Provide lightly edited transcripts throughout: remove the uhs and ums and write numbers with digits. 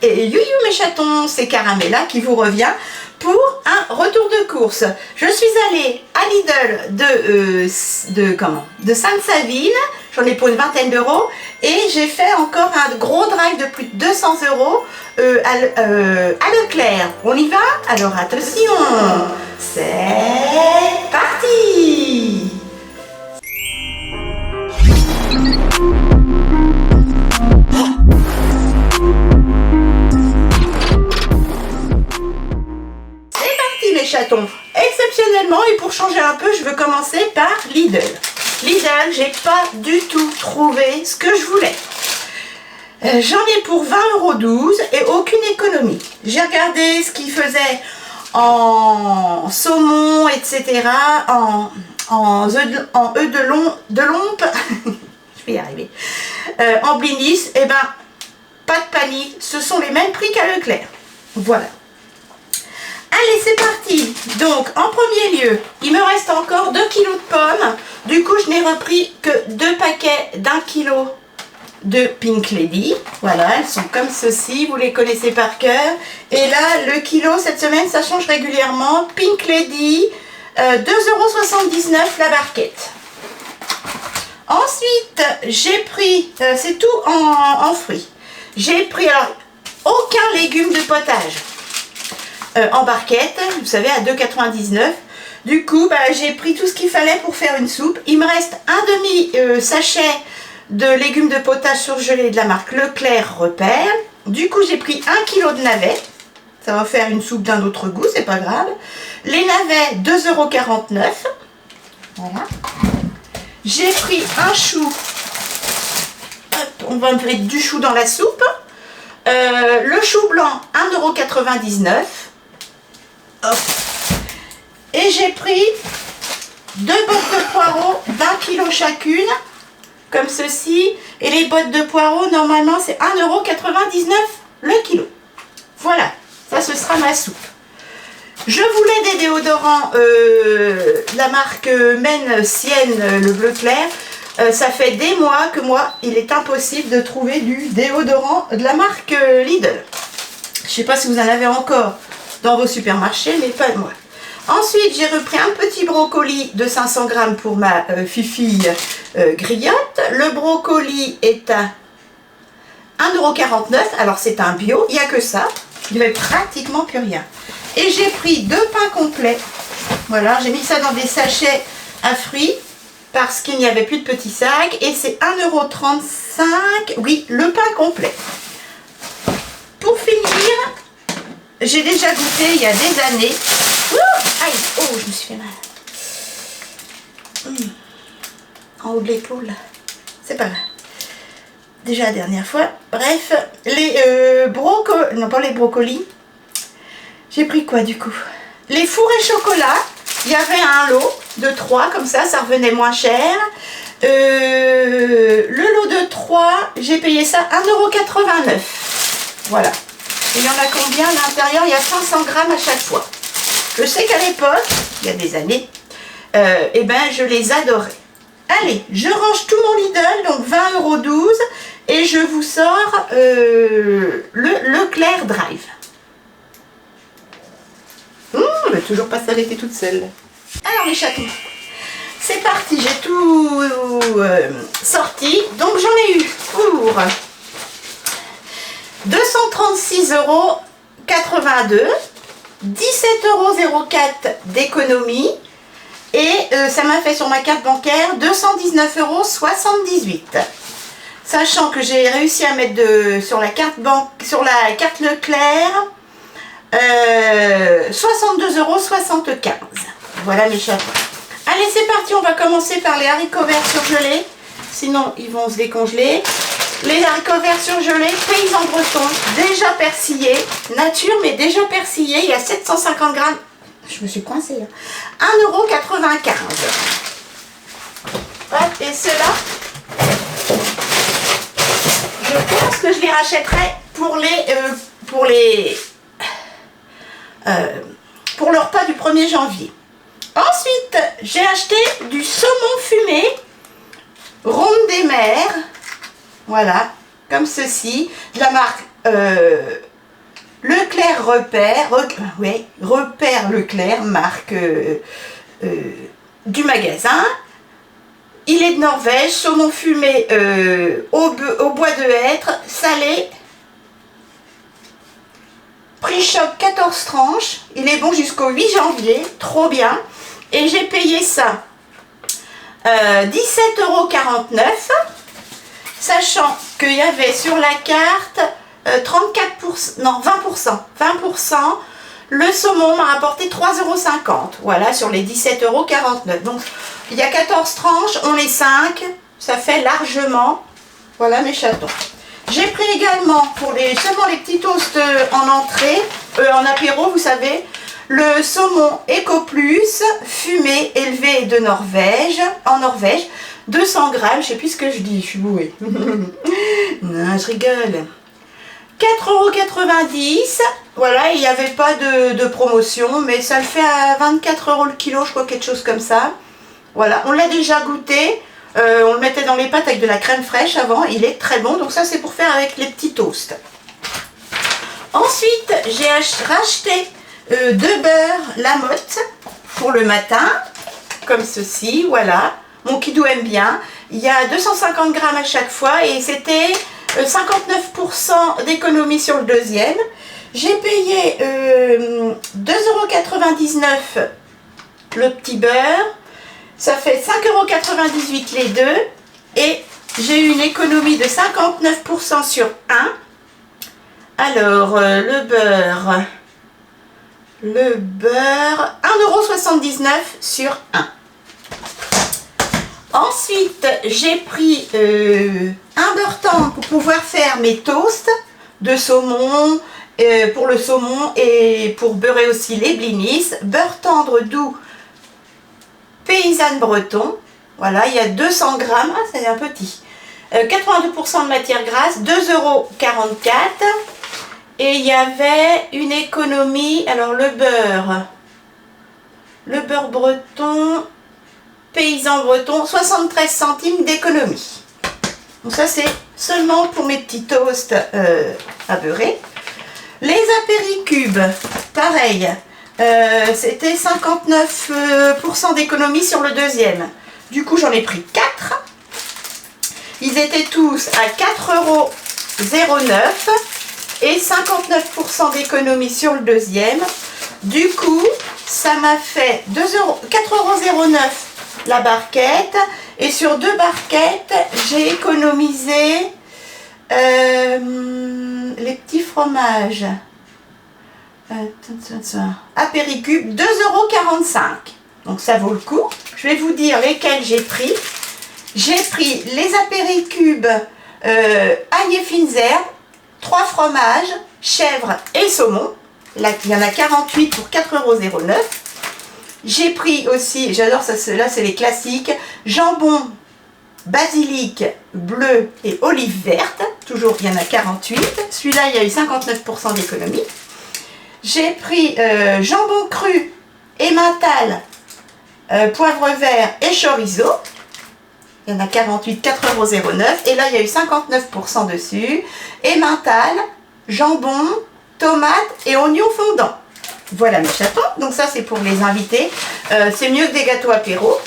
et you mes chatons, c'est Caramella qui vous revient pour un retour de course. Je suis allée à Lidl de Sainte-Savine, j'en ai pour une vingtaine d'euros, et j'ai fait encore un gros drive de plus de 200 euros à Leclerc. On y va? Alors attention, c'est parti! Les chatons, exceptionnellement, et pour changer un peu, je veux commencer par Lidl. Lidl, j'ai pas du tout trouvé ce que je voulais. J'en ai pour 20,12 € et aucune économie. J'ai regardé ce qu'ils faisaient en saumon, etc., en œufs de lompe, je vais y arriver, en blinis, et ben, pas de panique, ce sont les mêmes prix qu'à Leclerc. Voilà. Allez, c'est parti. Donc, en premier lieu, il me reste encore 2 kg de pommes. Du coup, je n'ai repris que 2 paquets d'1 kg de Pink Lady. Voilà, elles sont comme ceci. Vous les connaissez par cœur. Et là, le kilo, cette semaine, ça change régulièrement. Pink Lady, 2,79 € la barquette. Ensuite, j'ai pris, c'est tout en fruits. J'ai pris, alors, aucun légume de potage. En barquette, vous savez, à 2,99 €. Du coup, j'ai pris tout ce qu'il fallait pour faire une soupe. Il me reste un demi-sachet de légumes de potage surgelés de la marque Leclerc Repère. Du coup, j'ai pris 1 kg de navets. Ça va faire une soupe d'un autre goût, c'est pas grave. Les navets, 2,49 €. Voilà. J'ai pris un chou. Hop, on va mettre du chou dans la soupe. Le chou blanc, 1,99 €. Hop. Et j'ai pris 2 bottes de poireaux d'1 kg chacune, comme ceci. Et les bottes de poireaux, normalement, c'est 1,99 € le kilo. Voilà, ça ce sera ma soupe. Je voulais des déodorants de la marque Men Sienne, le bleu clair. Ça fait des mois que moi, il est impossible de trouver du déodorant de la marque Lidl. Je ne sais pas si vous en avez encore dans vos supermarchés, mais pas moi. Ensuite, j'ai repris un petit brocoli de 500 g pour ma fifille griotte. Le brocoli est à 1,49 €. Alors, c'est un bio, il n'y a que ça. Il n'y avait pratiquement plus rien. Et j'ai pris 2 pains complets. Voilà, j'ai mis ça dans des sachets à fruits parce qu'il n'y avait plus de petits sacs. Et c'est 1,35 €. Oui, le pain complet. Pour finir, j'ai déjà goûté il y a des années. Ouh, aïe, oh, je me suis fait mal. En haut de l'épaule. C'est pas grave. Déjà la dernière fois. Bref, les brocolis. Non, pas les brocolis. J'ai pris quoi du coup? Les fours et chocolat. Il y avait un lot de 3 comme ça revenait moins cher. Le lot de 3, j'ai payé ça 1,89 €. Voilà. Et il y en a combien à l'intérieur? Il y a 500 g à chaque fois. Je sais qu'à l'époque, il y a des années, eh ben, je les adorais. Allez, je range tout mon Lidl, donc 20,12 € et je vous sors le Leclerc Drive. Elle va toujours pas s'arrêter toute seule. Alors les chatons, c'est parti, j'ai tout sorti. Donc j'en ai eu pour 236,82 €, 17,04 € d'économie et ça m'a fait sur ma carte bancaire 219,78 €. Sachant que j'ai réussi à mettre sur la carte Leclerc 62,75 €. Voilà mes chatons. Allez, c'est parti, on va commencer par les haricots verts surgelés. Sinon, ils vont se décongeler. Les haricots verts surgelés, paysan breton, déjà persillés. Nature, mais déjà persillés. Il y a 750 g. Je me suis coincée là. 1,95 €. Et ceux-là, je pense que je les rachèterai pour le repas du 1er janvier. Ensuite, j'ai acheté du saumon fumé, Ronde des Mers, voilà, comme ceci, de la marque Leclerc Repère Leclerc, marque du magasin. Il est de Norvège, saumon fumé au bois de hêtre, salé. Prix choc 14 tranches. Il est bon jusqu'au 8 janvier, trop bien. Et j'ai payé ça 17,49 €, sachant qu'il y avait sur la carte 34%, non 20%. Le saumon m'a rapporté 3,50 €. Voilà, sur les 17,49 €. Donc, il y a 14 tranches, on est 5. Ça fait largement. Voilà mes chatons. J'ai pris également, pour seulement les petits toasts en entrée, en apéro, vous savez, le saumon Eco Plus, fumé, élevé de Norvège, en Norvège. 200 grammes, je sais plus ce que je dis, je suis bouée. Non, je rigole. 4,90 €. Voilà, il n'y avait pas de promotion, mais ça le fait à 24 € le kilo, je crois, quelque chose comme ça. Voilà, on l'a déjà goûté. On le mettait dans les pâtes avec de la crème fraîche avant. Il est très bon, donc ça c'est pour faire avec les petits toasts. Ensuite, j'ai racheté 2 beurres Lamotte pour le matin, comme ceci, voilà. Mon kidou aime bien. Il y a 250 grammes à chaque fois et c'était 59% d'économie sur le deuxième. J'ai payé 2,99 € le petit beurre. Ça fait 5,98 € les deux. Et j'ai eu une économie de 59% sur 1. Alors, le beurre, 1,79 € sur 1. Ensuite, j'ai pris un beurre tendre pour pouvoir faire mes toasts de saumon, pour le saumon et pour beurrer aussi les blinis. Beurre tendre doux, paysanne breton. Voilà, il y a 200 grammes, ah, c'est un petit. 82% de matière grasse, 2,44 €. Et il y avait une économie, alors le beurre breton, paysan breton, 73 centimes d'économie. Donc ça c'est seulement pour mes petits toasts à beurrer. Les apéricubes, pareil, c'était 59% d'économie sur le deuxième. Du coup j'en ai pris 4. Ils étaient tous à 4,09 € et 59% d'économie sur le deuxième. Du coup, ça m'a fait 4,09 € la barquette. Et sur 2 barquettes, j'ai économisé les petits fromages. Apéricube, 2,45 €. Donc ça vaut le coup. Je vais vous dire lesquels j'ai pris. J'ai pris les apéricubes Agnès fines herbes, 3 fromages, chèvre et saumon. Là, il y en a 48 pour 4,09 €. J'ai pris aussi, j'adore ça, là c'est les classiques, jambon, basilic, bleu et olive verte. Toujours, il y en a 48. Celui-là, il y a eu 59% d'économie. J'ai pris jambon cru, emmental, poivre vert et chorizo. Il y en a 48, 4,09 €. Et là, il y a eu 59% dessus. Emmental, jambon, tomate et oignon fondant. Voilà mes chatons. Donc ça, c'est pour les invités. C'est mieux que des gâteaux apéro.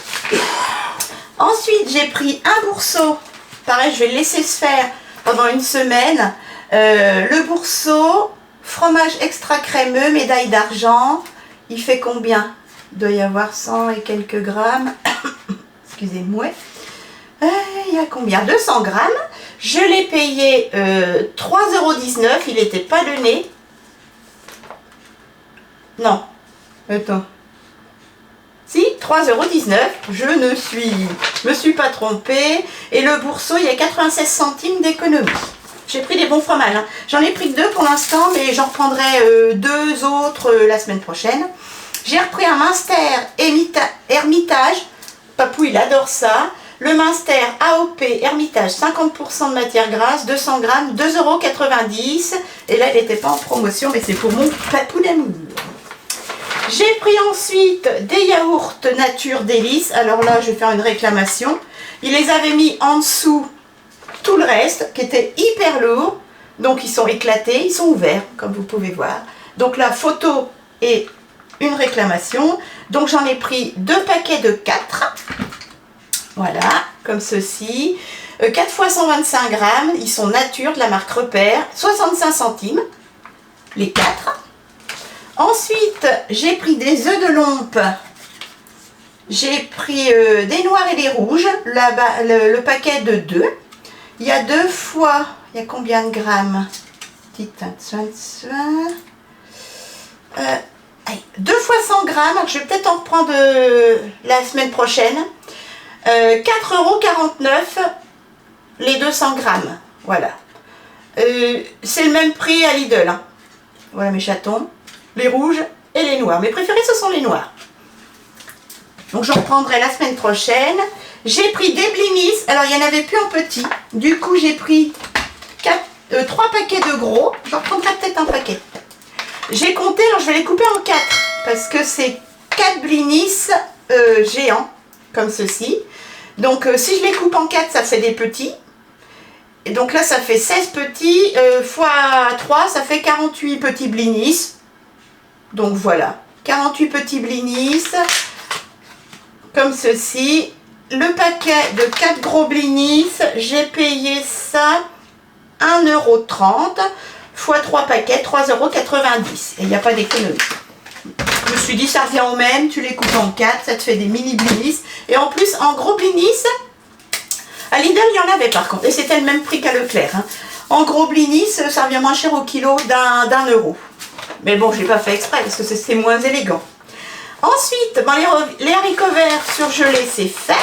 Ensuite, j'ai pris un bourseau. Pareil, je vais le laisser se faire pendant une semaine. Le bourseau, fromage extra crémeux, médaille d'argent. Il fait combien? Il doit y avoir 100 et quelques grammes. Excusez-moi. Il y a combien? 200 grammes. Je l'ai payé 3,19 €. Il n'était pas donné. Non. Attends. Si, 3,19 €. Je ne me suis pas trompée. Et le bourseau, il y a 96 centimes d'économie. J'ai pris des bons fromages. Hein. J'en ai pris que 2 pour l'instant, mais j'en reprendrai 2 autres la semaine prochaine. J'ai repris un Münster Hermitage. Papou, il adore ça. Le Münster AOP Hermitage, 50% de matière grasse, 200 grammes, 2,90 €. Et là, il n'était pas en promotion, mais c'est pour mon papou d'amour. J'ai pris ensuite des yaourts nature délice. Alors là, je vais faire une réclamation. Ils les avaient mis en dessous tout le reste, qui était hyper lourd. Donc, ils sont éclatés, ils sont ouverts, comme vous pouvez voir. Donc la photo et une réclamation. Donc j'en ai pris 2 paquets de 4. Voilà, comme ceci. 4 fois 125 grammes. Ils sont nature de la marque Repère. 65 centimes. Les 4. Ensuite, j'ai pris des œufs de lompe. J'ai pris des noirs et des rouges. Là-bas, le paquet de 2. Il y a 2 fois... Il y a combien de grammes? 2 fois 100 grammes. Je vais peut-être en reprendre la semaine prochaine. 4,49 € les 200 grammes. Voilà. C'est le même prix à Lidl. Hein. Voilà mes chatons. Les rouges et les noirs. Mes préférés, ce sont les noirs. Donc, j'en reprendrai la semaine prochaine. J'ai pris des blinis. Alors, il n'y en avait plus en petit. Du coup, j'ai pris 3 paquets de gros. J'en reprendrai peut-être un paquet. J'ai compté, alors je vais les couper en 4. Parce que c'est 4 blinis géants. Comme ceci. Donc, si je les coupe en 4, ça fait des petits. Et donc là, ça fait 16 petits. Fois 3, ça fait 48 petits blinis. Donc voilà, 48 petits blinis, comme ceci. Le paquet de 4 gros blinis, j'ai payé ça 1,30 € fois 3 paquets, 3,90 €. Et il n'y a pas d'économie. Je me suis dit, ça revient au même, tu les coupes en 4, ça te fait des mini blinis. Et en plus, en gros blinis, à Lidl, il y en avait par contre. Et c'était le même prix qu'à Leclerc. Hein. En gros blinis, ça revient moins cher au kilo d'1 €. Mais bon, je ne l'ai pas fait exprès parce que c'est moins élégant. Ensuite, bon, les haricots verts surgelés, c'est fait.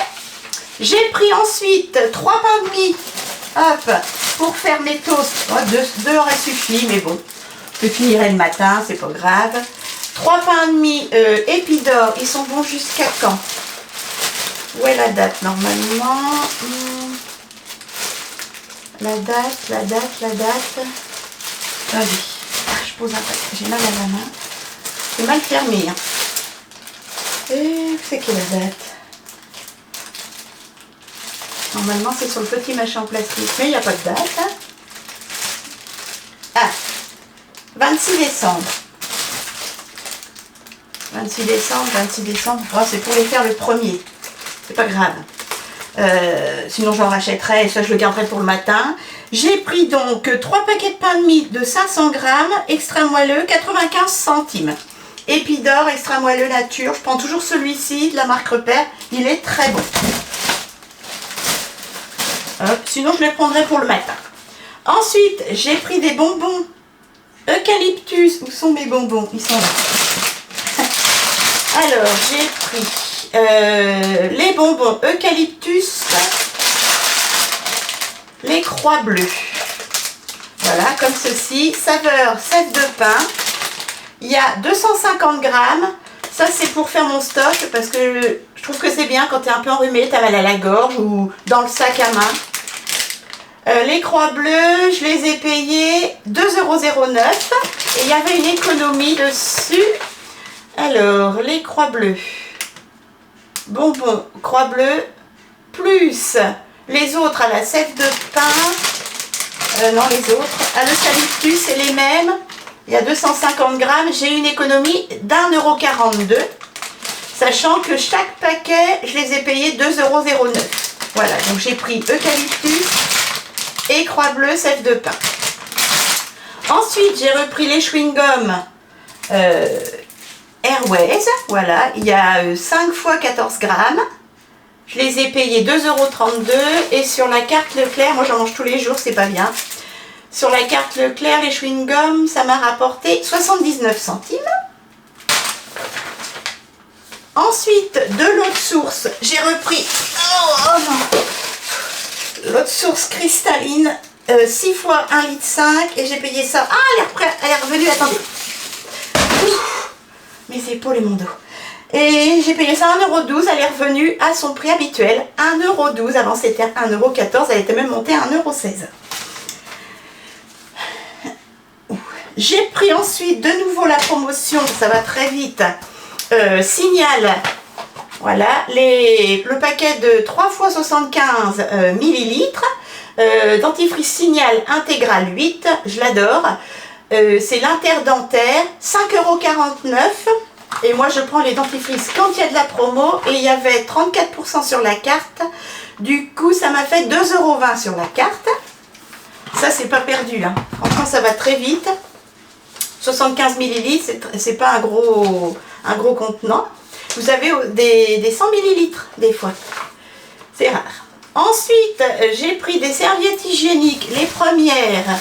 J'ai pris ensuite 3 pains de mie pour faire mes toasts. Oh, 2 auraient suffi, mais bon, je finirai le matin, c'est pas grave. 3 pains de mie Épidore, ils sont bons jusqu'à quand? Où est la date normalement? La date. Ah oui. Je pose un paquet, j'ai mal à la main, c'est mal fermé. Hein. Et c'est quelle date? Normalement c'est sur le petit machin en plastique, mais il n'y a pas de date. Hein. Ah, 26 décembre. 26 décembre, oh, c'est pour les faire le 1er, c'est pas grave. Sinon j'en rachèterai et ça je le garderai pour le matin. J'ai pris donc 3 paquets de pain de mie de 500 grammes, extra moelleux, 95 centimes. Épidore, extra moelleux nature. Je prends toujours celui-ci de la marque Repère, il est très bon. Hop, sinon je les prendrai pour le matin. Ensuite, j'ai pris des bonbons eucalyptus. Où sont mes bonbons? Ils sont là. Alors, j'ai pris les bonbons eucalyptus, les croix bleues. Voilà, comme ceci. Saveur sève de pain. Il y a 250 grammes. Ça, c'est pour faire mon stock parce que je trouve que c'est bien quand tu es un peu enrhumé, tu as mal à la gorge ou dans le sac à main. Les croix bleues, je les ai payées 2,09 €. Et il y avait une économie dessus. Alors, les croix bleues. Bonbons, croix bleue, plus les autres à la sève de pain. Non, les autres. À l'eucalyptus, c'est les mêmes. Il y a 250 grammes. J'ai une économie d'1,42 €. Sachant que chaque paquet, je les ai payés 2,09 €. Voilà, donc j'ai pris eucalyptus et croix bleue, sève de pain. Ensuite, j'ai repris les chewing-gums Airways. Voilà, il y a 5 fois 14 grammes. Je les ai payés 2,32 € et sur la carte Leclerc, moi j'en mange tous les jours, c'est pas bien. Sur la carte Leclerc, les chewing-gums, ça m'a rapporté 79 centimes. Ensuite, de l'eau de source, j'ai repris l'eau de source cristalline, 6 fois 1,5 litre et j'ai payé ça. Ah, elle est revenue, attendez. Ouf, mes épaules et mon dos. Et j'ai payé ça 1,12 €, elle est revenue à son prix habituel, 1,12 €. Avant c'était 1,14 €, elle était même montée à 1,16 €. J'ai pris ensuite de nouveau la promotion, ça va très vite. Signal, voilà, le paquet de 3 fois 75 millilitres, dentifrice Signal intégral 8, je l'adore. c'est l'interdentaire, 5,49 €. Et moi, je prends les dentifrices quand il y a de la promo. Et il y avait 34% sur la carte. Du coup, ça m'a fait 2,20 € sur la carte. Ça, c'est pas perdu. Hein. Franchement, ça va très vite. 75 ml, c'est pas un gros contenant. Vous avez des 100 ml des fois. C'est rare. Ensuite, j'ai pris des serviettes hygiéniques. Les premières,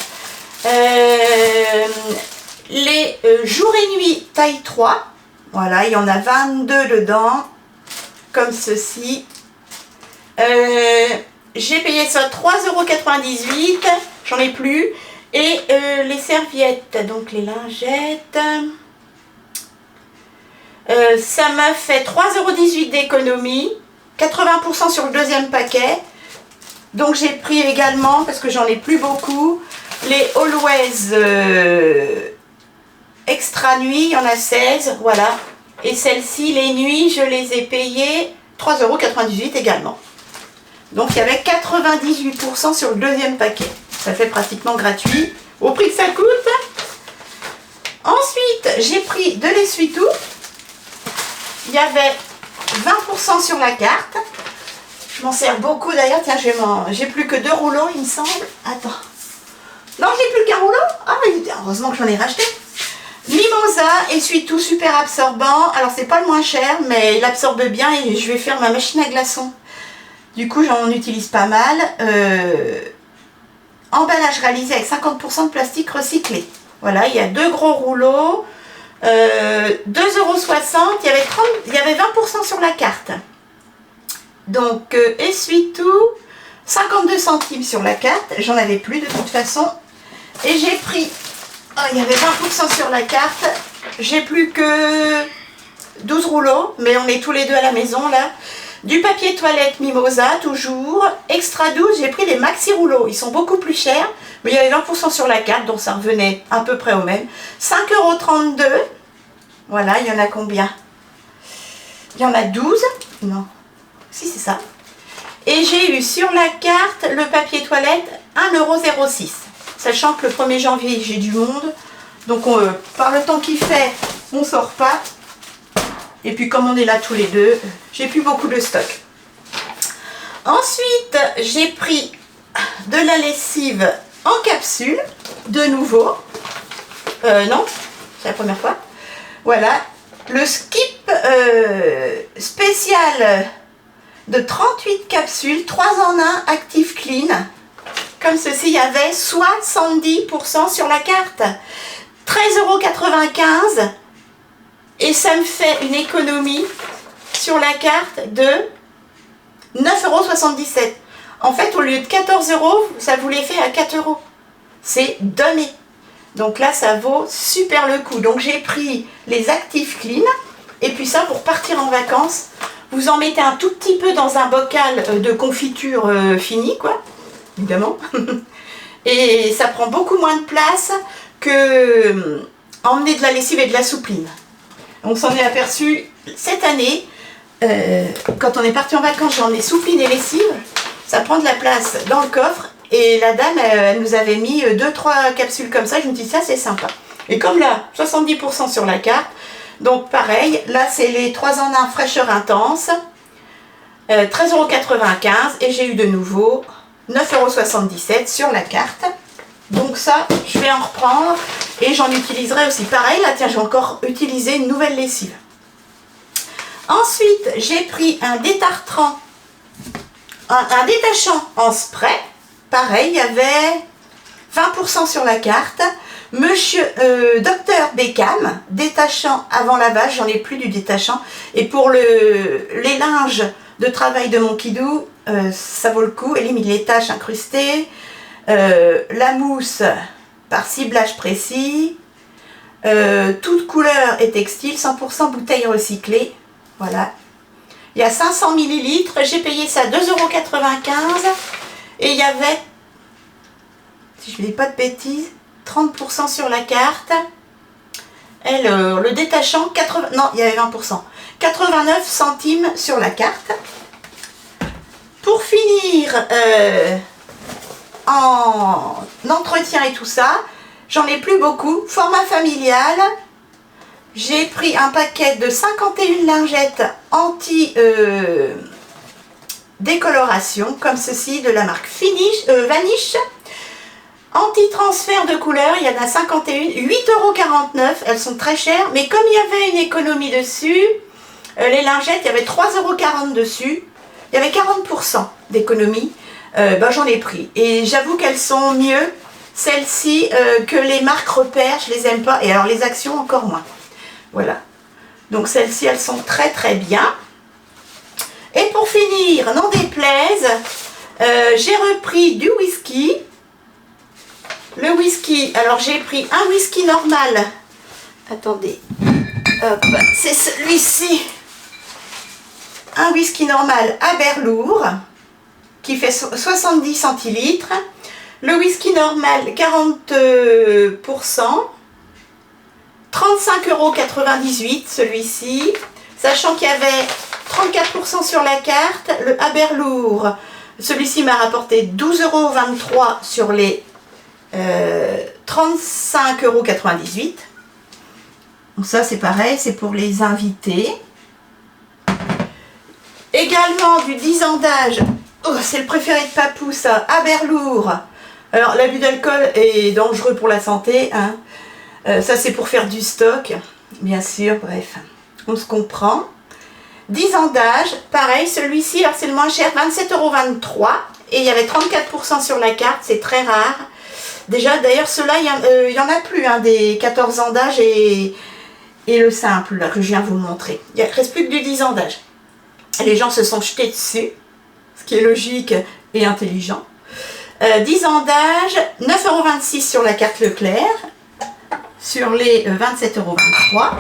les jour et nuit taille 3. Voilà, il y en a 22 dedans. Comme ceci. J'ai payé ça 3,98 €. J'en ai plus. Et les serviettes, donc les lingettes, ça m'a fait 3,18 € d'économie, 80% sur le deuxième paquet. Donc j'ai pris également, parce que j'en ai plus beaucoup, les Always Extra Nuit, il y en a 16, voilà. Et celles-ci, les nuits, je les ai payées 3,98 € également. Donc il y avait 98% sur le deuxième paquet. Ça fait pratiquement gratuit, au prix que ça coûte. Ensuite, j'ai pris de l'essuie-tout. Il y avait 20% sur la carte. Je m'en sers beaucoup d'ailleurs. Tiens, j'ai plus que 2 rouleaux, il me semble. Attends. Non, j'ai plus qu'un rouleau. Ah, mais heureusement que j'en ai racheté. Mimosa, essuie-tout super absorbant. Alors, c'est pas le moins cher, mais il absorbe bien et je vais faire ma machine à glaçons. Du coup, j'en utilise pas mal. Emballage réalisé avec 50% de plastique recyclé. Voilà, il y a 2 gros rouleaux. 2,60 €. Il y avait 20% sur la carte. Donc, essuie-tout. 52 centimes sur la carte. J'en avais plus de toute façon. Et j'ai pris... Oh, il y avait 20% sur la carte. J'ai plus que 12 rouleaux. Mais on est tous les deux à la maison là. Du papier toilette Mimosa, toujours. Extra 12, j'ai pris les maxi rouleaux. Ils sont beaucoup plus chers, mais il y avait 20% sur la carte, donc ça revenait à peu près au même. 5,32 €. Voilà, il y en a combien? Il y en a 12. Non. Si, c'est ça. Et j'ai eu sur la carte le papier toilette 1,06 €. Sachant que le 1er janvier, j'ai du monde. Donc, par le temps qu'il fait, on ne sort pas. Et puis comme on est là tous les deux, j'ai plus beaucoup de stock. Ensuite, j'ai pris de la lessive en capsule, de nouveau. Non, c'est la première fois. Voilà, le Skip spécial de 38 capsules, 3 en 1 Active Clean. Comme ceci, il y avait 70% sur la carte. 13,95 €. Et ça me fait une économie sur la carte de 9,77 €. En fait, au lieu de 14 €, ça vous les fait à 4 €. C'est donné. Donc là, ça vaut super le coup. Donc j'ai pris les Active Clean. Et puis ça, pour partir en vacances, vous en mettez un tout petit peu dans un bocal de confiture finie, quoi. Évidemment. Et ça prend beaucoup moins de place que emmener de la lessive et de la soupline. On s'en est aperçu cette année, quand on est parti en vacances, j'en ai soupline et lessive, ça prend de la place dans le coffre et la dame, elle nous avait mis 2-3 capsules comme ça, je me dis ça c'est sympa. Et comme là, 70% sur la carte, donc pareil, là c'est les 3 en 1 fraîcheur intense, 13,95 € et j'ai eu de nouveau 9,77 € sur la carte. Donc ça, je vais en reprendre et j'en utiliserai aussi. Pareil, là, tiens, je vais encore utiliser une nouvelle lessive. Ensuite, j'ai pris un détartrant, un détachant en spray. Pareil, il y avait 20% sur la carte. Monsieur Dr Beckham, détachant avant lavage, j'en ai plus du détachant. Et pour les linges de travail de mon kidou, ça vaut le coup. Élimine les taches incrustées. La mousse par ciblage précis, toute couleur et textile, 100% bouteille recyclée. Voilà, il y a 500 ml, j'ai payé ça 2,95 € et il y avait, si je ne dis pas de bêtises, 30% sur la carte. Et le détachant, non, il y avait 20%, 89 centimes sur la carte. Pour finir, en entretien et tout ça, J'en ai plus beaucoup. Format familial. J'ai pris un paquet de 51 lingettes anti décoloration, comme ceci, de la marque Vanish. Anti-transfert de couleur, il y en a 51, 8,49 €. Elles sont très chères, mais comme il y avait une économie dessus, les lingettes, il y avait 3,40 € dessus. Il y avait 40% d'économie. J'en ai pris. Et j'avoue qu'elles sont mieux, celles-ci, que les marques repères. Je les aime pas. Et alors les actions, encore moins. Voilà. Donc celles-ci, elles sont très très bien. Et pour finir, n'en déplaise, j'ai repris du whisky. Le whisky, alors j'ai pris un whisky normal. Attendez. Hop, c'est celui-ci. Un whisky normal Aberlour qui fait 70 centilitres. Le whisky normal 40%. 35,98 € celui-ci. Sachant qu'il y avait 34% sur la carte. Le Aberlour, celui-ci m'a rapporté 12,23 € sur les 35,98 €. Donc ça c'est pareil, c'est pour les invités. Également du 10 ans d'âge, oh, c'est le préféré de Papou ça, Aberlour. Alors l'abus d'alcool est dangereux pour la santé, hein. Ça c'est pour faire du stock, bien sûr, bref, on se comprend. 10 ans d'âge, pareil, celui-ci, alors c'est le moins cher, 27,23 € et il y avait 34% sur la carte, c'est très rare. Déjà, d'ailleurs, ceux-là, il y en a plus, hein, des 14 ans d'âge et le simple, là, que je viens vous montrer. Il ne reste plus que du 10 ans d'âge. Les gens se sont jetés dessus, ce qui est logique et intelligent. 10 ans d'âge, 9,26 € sur la carte Leclerc, sur les 27,23 €.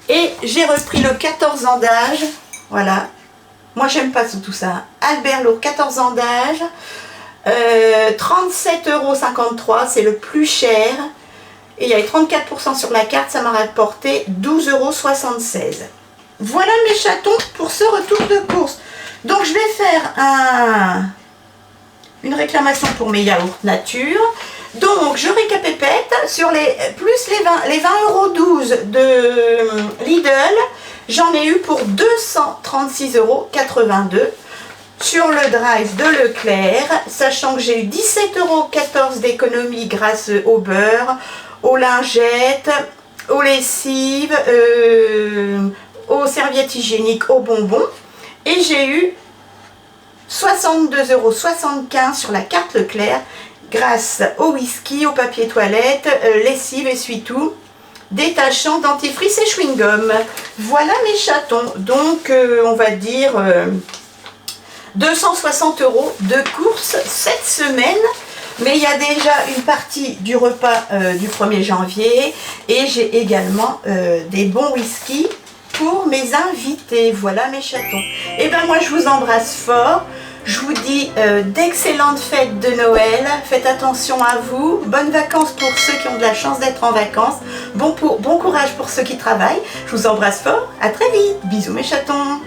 Et j'ai repris le 14 ans d'âge, voilà. Moi, j'aime pas tout ça. Aberlour, 14 ans d'âge. 37,53 €, c'est le plus cher. Et il y avait 34% sur la carte, ça m'a rapporté 12,76 €. Voilà mes chatons pour ce retour de course. Donc je vais faire une réclamation pour mes yaourts nature. Donc je récapépète sur les 20,12 € de Lidl. J'en ai eu pour 236,82 € sur le drive de Leclerc, sachant que j'ai eu 17,14 € d'économie grâce au beurre, aux lingettes, aux lessives, aux serviettes hygiéniques, aux bonbons. Et j'ai eu 62,75 € sur la carte Leclerc grâce au whisky, au papier toilette, lessive, essuie-tout, détachant, dentifrice et chewing-gum. Voilà mes chatons. Donc on va dire 260 € de courses cette semaine. Mais il y a déjà une partie du repas du 1er janvier et j'ai également des bons whisky pour mes invités. Voilà mes chatons. Et ben moi je vous embrasse fort. Je vous dis d'excellentes fêtes de Noël. Faites attention à vous. Bonnes vacances pour ceux qui ont de la chance d'être en vacances. Bon courage pour ceux qui travaillent. Je vous embrasse fort. À très vite. Bisous mes chatons.